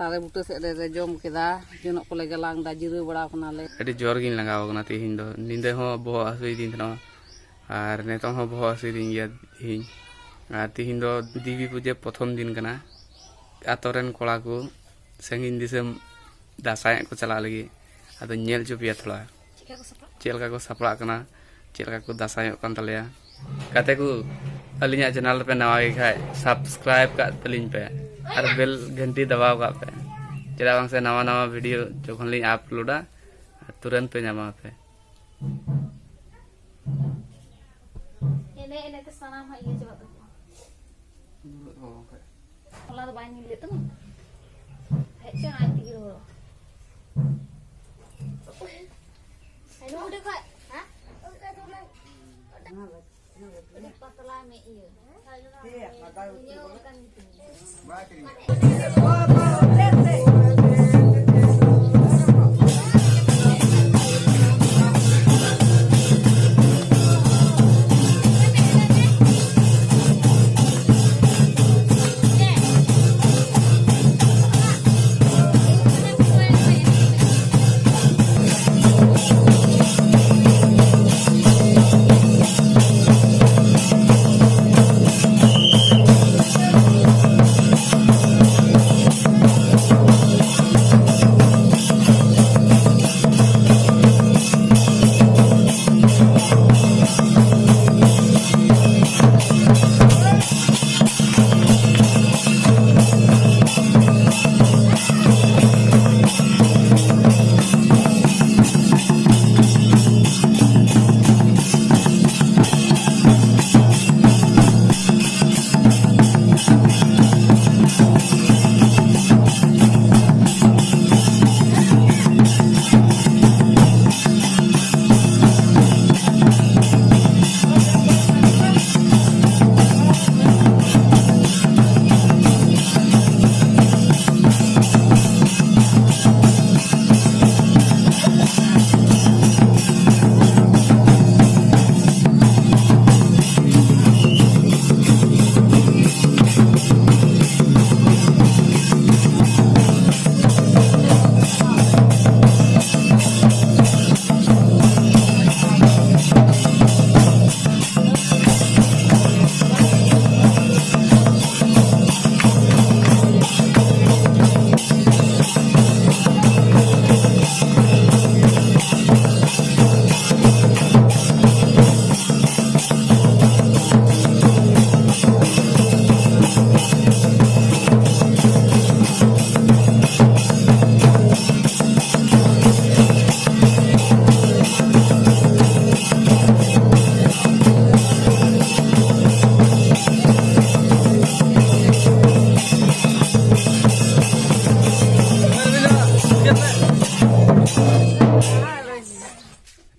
दारे बुटे से रे जम केदा जनक कोले गलांग दा जिरु बड़ा कनाले अड़ी जोर गिन लगाव कना तिहिन दो निंदे हो बहो हसुई दिन थना और नेतो हो बहो हसुई दिन गया हिन और तिहिन दो देवी पूजा प्रथम दिन कना आतोरेन कोड़ा को संगीन दिसम दासाय को चला लगी अदो नेल चुपिया थोड़ा चेलका को सपड़ा कना चेलका को दासाय कन तलेया काते को अलिया चैनल पे नवा खाय सब्सक्राइब का तलिन पे और बेल घंटी दबाव का पे चला बांग से नवा नवा वीडियो जोखन लिंग अपलोडा तुरंत पे ᱧᱟᱢᱟ पे एने एने ते सनाम हा ये जब होला तो बानी ले तो है चा आई ती रो हेलो उठे खा हां पतला में ये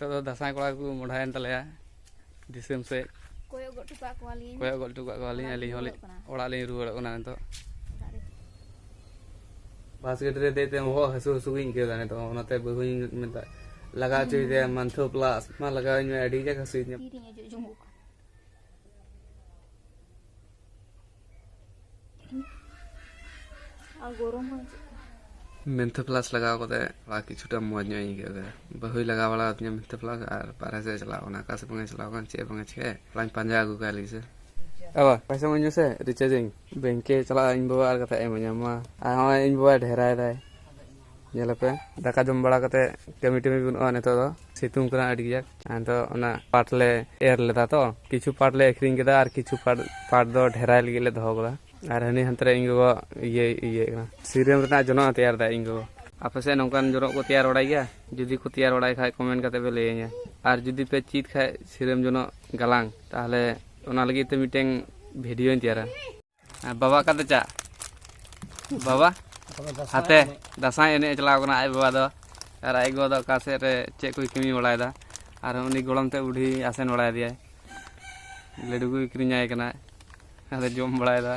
तो दासाय कोड़ा को मोढ़ायन तलेया दिसम से कोयो गोटुका कोवाली अली होली ओड़ा ले रुवाड़ ओना तो बास्केट रे देते हो हसु हसु गिन के दाने तो ओनाते बहुई मेता लगा चोई दे मंथो प्लस मा लगा इन एडी जे हसु इन तीरिंग जो जुमुक आ गरम हो मेंथे प्लस लगाव कोते बाकी छुटा मौज ᱧᱚᱜ ᱤᱧ ᱟᱹᱭᱠᱟᱹᱣ ᱠᱮᱫᱟ ᱵᱟᱹᱦᱩᱭ ᱞᱟᱜᱟᱣ ᱵᱟᱲᱟ ᱟᱹᱛᱤᱧᱟ ᱢᱮᱱᱛᱮ ᱯᱞᱟᱥ ᱟᱨ ᱵᱟᱨᱦᱮ ᱥᱮᱫ ᱪᱟᱞᱟᱣ ᱠᱟᱱᱟ ᱚᱠᱟ ᱥᱮᱫ ᱵᱟᱝᱮ ᱪᱟᱞᱟᱣ ᱠᱟᱱ ᱪᱮᱫ ᱵᱟᱝᱮ ᱪᱤᱠᱟᱹ ᱞᱟᱧ ᱯᱟᱸᱡᱟ ᱟᱹᱜᱩ ᱠᱟᱭ ᱞᱟᱹᱜᱤᱫ ᱥᱮ ᱟᱵᱟ ᱯᱚᱭᱥᱟ ᱢᱟᱹᱧ ᱢᱮᱥᱮ ᱨᱤᱪᱟᱨᱡᱤᱧ ᱵᱮᱝᱠᱮ ᱪᱟᱞᱟᱜ ᱤᱧ ᱵᱟᱵᱟ ᱟᱨ ᱠᱟᱛᱮ ᱮᱢᱟᱹᱧᱟ ᱢᱟ ᱟᱨ ᱦᱚᱸ ᱤᱧ ᱵᱟᱵᱟ ᱰᱷᱮᱨᱟᱭ ᱫᱟᱭ ᱧᱮᱞᱟᱯᱮ ᱫᱟᱠᱟ ᱡᱚᱢ ᱵᱟᱲᱟ ᱠᱟᱛᱮ ᱠᱟᱹᱢᱤ ᱴᱟᱹᱢᱤ ᱵᱟᱹᱱᱩᱜᱼᱟ ᱱᱤᱛᱚᱜ ᱫᱚ ᱥᱤᱛᱩᱝ ᱠᱟᱱᱟ ᱟᱹᱰᱤ ᱜᱟᱡᱟᱠ ᱟᱫᱚ ᱚᱱᱟ ᱯᱟᱴ ᱞᱮ ᱮᱨ ᱞᱮᱫᱟ ᱛᱚ ᱠᱤᱪᱷᱩ ᱯᱟᱴ ᱞᱮ ᱟᱹᱠᱷᱨᱤᱧ ᱠᱮᱫᱟ ᱟᱨ ᱠᱤᱪᱷᱩ ᱯᱟᱴ ᱫᱚ ᱰᱷᱮᱨᱟᱭ ᱞᱟᱹᱜᱤᱫ ᱞᱮ ᱫᱚᱦᱚ ᱠᱟᱫᱟ ᱟᱨ ᱦᱟᱹᱱᱤ ᱦᱟᱱᱛᱮ ᱨᱮ ᱤᱧ ᱜᱚᱜᱚ ᱤᱭᱟᱹ ᱠᱟᱱᱟ ᱥᱤᱨᱟᱹᱢ ᱨᱮᱱᱟᱜ ᱡᱚᱱᱚᱜ ᱛᱮᱭᱟᱨ ᱫᱟ ᱤᱧ ᱜᱚᱜᱚ apa sih nongkan jorok ko tiar orai ya judi ko tiar orai khai komen kate be leyanya ar judi pe chit khai siram jono galang tahle ona lagi te miteng video in tiara baba kate cha baba hate dasai ene chala kona ai baba do ar ai go do ka se re che koi kimi olai da ar uni golam te udhi asen olai dia ledu ko ikrinya kana ade jom bolai da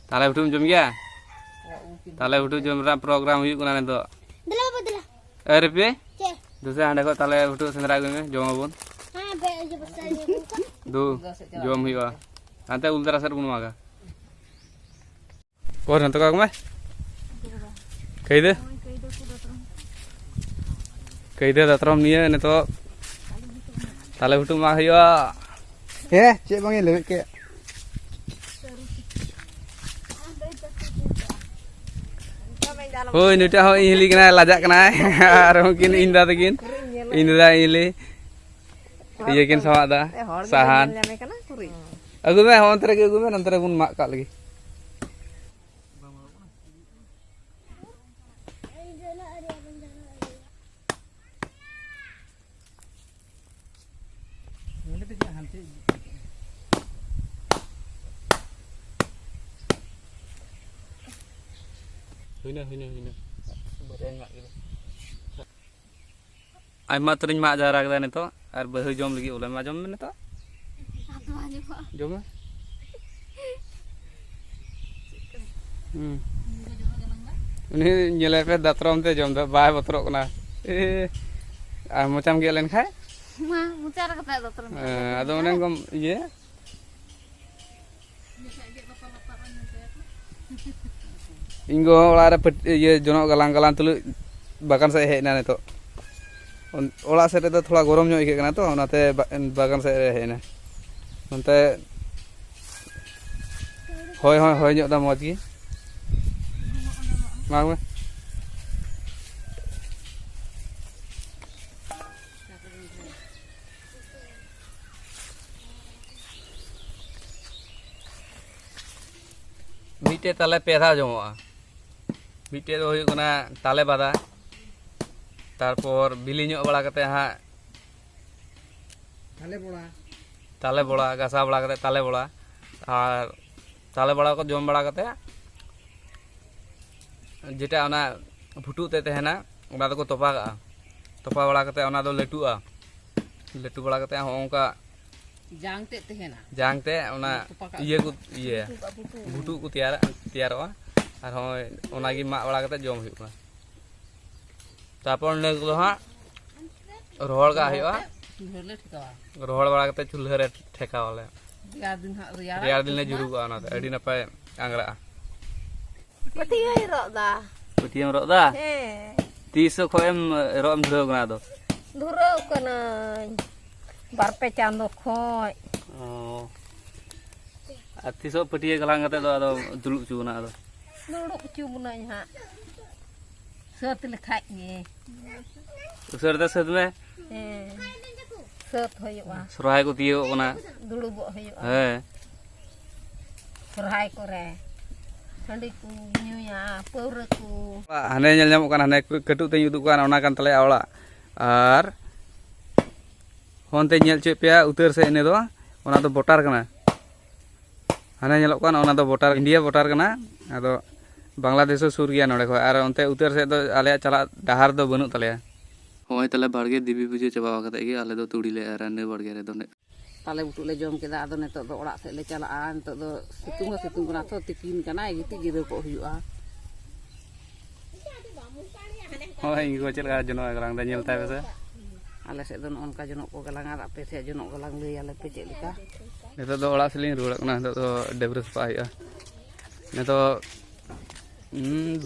tahle utum jom gya ताले उठू जो मेरा programme हुई कुना ने तो दला बदला अरे पे दूसरे आंडे को ताले उठू सेंद्रा गए जोम अबन हां बे जो बस्ता दो जोम हुईवा अंते उल्दरा सर बुनवागा और नंत का में कई दे दातरम निये ने तो ताले बुटु मा हयो हे चे बांगे ले के होय निटा हो इहली कना लाजा कना आर किन इंदा तकिन इंदा इहली ये किन सवादा साहान अगु में हो अंतरे के अगु में अंतरे बुन मा का लगी आयमा तरिन मा जारा कदा नेतो आर बहु जम लगी ओले मा जम में नेतो जम में उनी नेले पे दातरम ते जम द बाय बतरो कना ए आ मोचाम गे लेन खाय मा मुचार कता दातरम आदो ओने गम ये इंगो ओला रे ये जोनो गलांग गलांग तुलु बागान से हेना नेतो ओला से तो थोड़ा गरम ᱧᱚᱜ ᱟᱹᱭᱠᱟᱹᱜ ᱠᱟᱱᱟ ᱛᱚ ᱚᱱᱟᱛᱮ ᱵᱟᱜᱟᱱ ᱥᱮᱫ ᱨᱮ ᱦᱮᱡ ᱮᱱᱟ ᱱᱚᱱᱛᱮ ᱦᱚᱭ ᱧᱚᱜ ᱫᱟ ᱢᱚᱡᱽ ᱜᱮ ᱢᱟ ᱢᱮ ᱢᱤᱫᱴᱮᱡ ᱛᱟᱞᱮ ᱯᱮ ᱫᱷᱟᱣ ᱡᱚᱢᱚᱜᱼᱟ ᱢᱤᱫᱴᱮᱡ ᱫᱚ ᱦᱩᱭᱩᱜ ᱠᱟᱱᱟ ᱛᱟᱞᱮ ᱵᱟᱫᱟ तारपर बिली ᱧᱚᱜ बड़ा कते हा ताले बड़ा गासा बड़ा कते ताले बड़ा को जम बड़ा कते जेटा ओना फुटू ते तहना ओना दो को तोपा बड़ा कते ओना दो लेटू बड़ा कते होंका जांग ते ओना ये को ये फुटू को तैयारवा और होय ओना गी मा बड़ा कते जम हुआ तापर ने को हा रोहड़ का हयो रोहड़ बड़ा कते चूल्हा रे ठेकावाले रियार दिन ने जुरु का ना अडी नपाय आंगड़ा पतिय रोदा पतियम रोदा हे तीसो खोएम रोम धुरो कना दो धुरो कना बारपे चांदो खोय ओ तीसो पटिये गलांग कते दो आदो दुलुक चुना दो दुलुक चुना हा सत लेखाय ने उसर द सद में सत होयवा सरहाय को तियो कना दुलुबो होयवा हे सरहाय करे हंडी को न्यूया पौर को हाने नेल ᱧᱟᱢᱚᱜ ᱠᱟᱱᱟ हाने कटु ते उदुक कान ओना कान तले आवला आर होनते नेल चे पेया उतर से ने दो ओना दो बोटार कना हाने नेलᱚᱜ कान ओना दो बोटार इंडिया बोटार कना आदो बांग्लादेश सुर गया नोड़े और अंते उतर से तो आले चला डहार दो बनू तले होय तले बाड़गे दिबी पूजा चबा कते गे आले दो तुड़ी ले आर ने बाड़गे रे दोने ताले बुटु ले जम केदा आदो नेतो दो ओड़ा से ले चला नेतो दो सितुंग कना तो तिकिन कना गिति गिरो को हुआ होय इंगो चलगा जनो गलांग दा नेल ताय बेसे आले से दो नोनका जनो को गलांग आर आपे से जनो गलांग ले आले पे चेलिका नेतो दो ओड़ा सलिंग रुड़ कना नेतो दो डेब्रस पा हुआ नेतो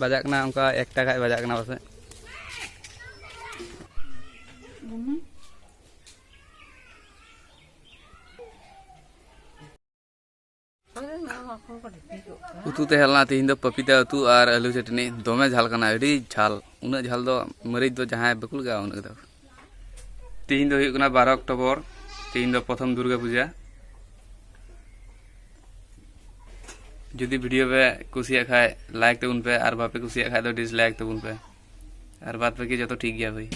बजाक ना उनका एक टाका बजाक ना बसे उतु ते हलना तीन दो पपीता उतु और आलू चटनी दोमे झाल कना अडी झाल उना झाल दो मरीज दो जहां बकुल गा उना दो तीन दो हुई कना 12 अक्टूबर तीन दो प्रथम दुर्गा पूजा जुदी वीडियो पे कुसिया खाए लाइक तबुन पे और बापे कुसिया खाए तो डिसलाइक तबुन पे और बात पे की जो तो ठीक गया भाई।